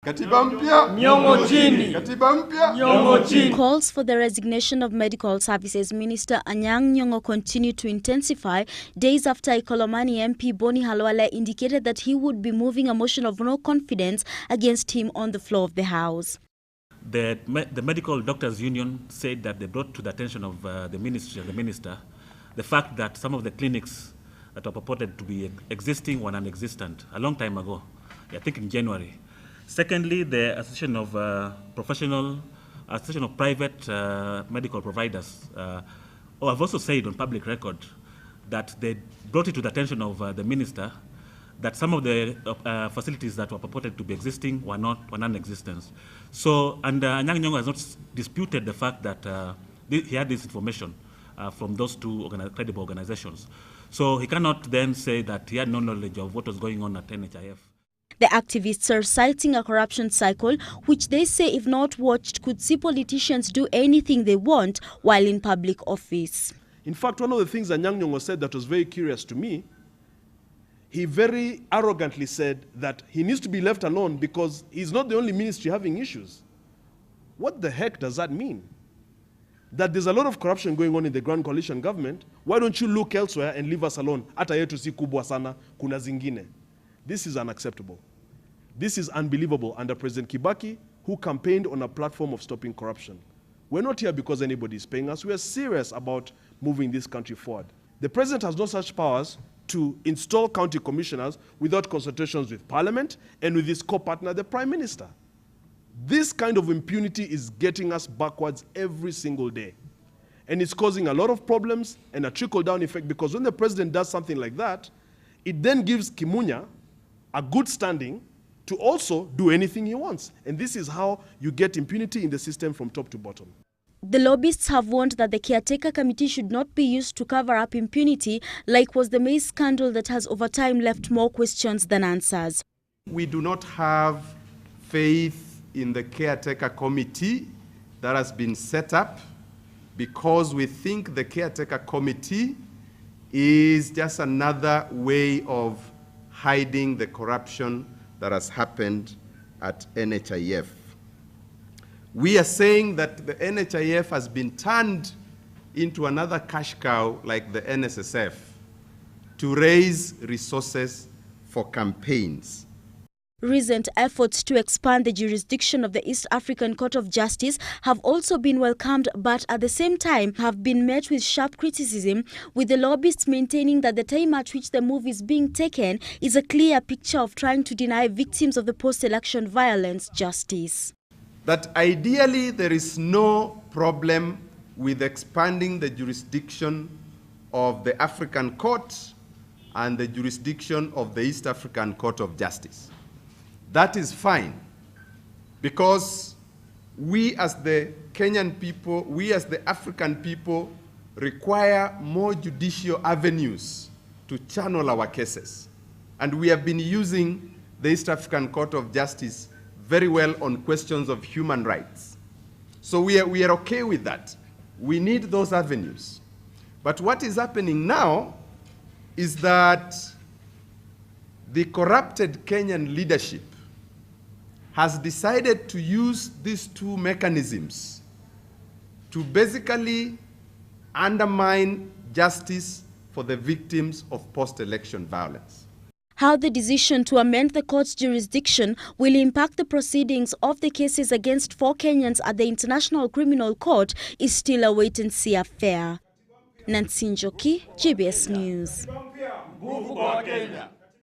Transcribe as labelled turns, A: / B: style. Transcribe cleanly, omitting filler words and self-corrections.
A: Calls for the resignation of Medical Services Minister Anyang Nyong'o continue to intensify days after Ikolomani MP Boni Halwale indicated that he would be moving a motion of no confidence against him on the floor of the House.
B: The Medical Doctors Union said that they brought to the attention of the minister the fact that some of the clinics that were purported to be existing were non-existent a long time ago, I think in January. Secondly, the Association of Private Medical Providers have also said on public record that they brought it to the attention of the minister that some of the facilities that were purported to be existing were non-existent. So, and Anyang Nyong'o has not disputed the fact that he had this information from those two credible organizations. So he cannot then say that he had no knowledge of what was going on at NHIF.
A: The activists are citing a corruption cycle, which they say, if not watched, could see politicians do anything they want while in public office.
C: In fact, one of the things that Anyang Nyong'o said that was very curious to me, he very arrogantly said that he needs to be left alone because he's not the only ministry having issues. What the heck does that mean? That there's a lot of corruption going on in the Grand Coalition government. Why don't you look elsewhere and leave us alone? Hata yetu si kubwa sana, kuna zingine. This is unacceptable. This is unbelievable under President Kibaki, who campaigned on a platform of stopping corruption. We're not here because anybody is paying us. We are serious about moving this country forward. The president has no such powers to install county commissioners without consultations with Parliament and with his co-partner, the Prime Minister. This kind of impunity is getting us backwards every single day. And it's causing a lot of problems and a trickle-down effect, because when the president does something like that, it then gives Kimunya a good standing to also do anything he wants. And this is how you get impunity in the system from top to bottom.
A: The lobbyists have warned that the caretaker committee should not be used to cover up impunity, like was the maize scandal that has over time left more questions than answers.
D: We do not have faith in the caretaker committee that has been set up, because we think the caretaker committee is just another way of hiding the corruption that has happened at NHIF. We are saying that the NHIF has been turned into another cash cow like the NSSF to raise resources for campaigns.
A: Recent efforts to expand the jurisdiction of the East African Court of Justice have also been welcomed, but at the same time have been met with sharp criticism, with the lobbyists maintaining that the time at which the move is being taken is a clear picture of trying to deny victims of the post-election violence justice.
D: That ideally there is no problem with expanding the jurisdiction of the African Court and the jurisdiction of the East African Court of Justice. That is fine, because we as the Kenyan people, we as the African people require more judicial avenues to channel our cases. And we have been using the East African Court of Justice very well on questions of human rights. So we are okay with that. We need those avenues. But what is happening now is that the corrupted Kenyan leadership has decided to use these two mechanisms to basically undermine justice for the victims of post-election violence.
A: How the decision to amend the court's jurisdiction will impact the proceedings of the cases against 4 Kenyans at the International Criminal Court is still a wait-and-see affair. Nancy Njoki, GBS News.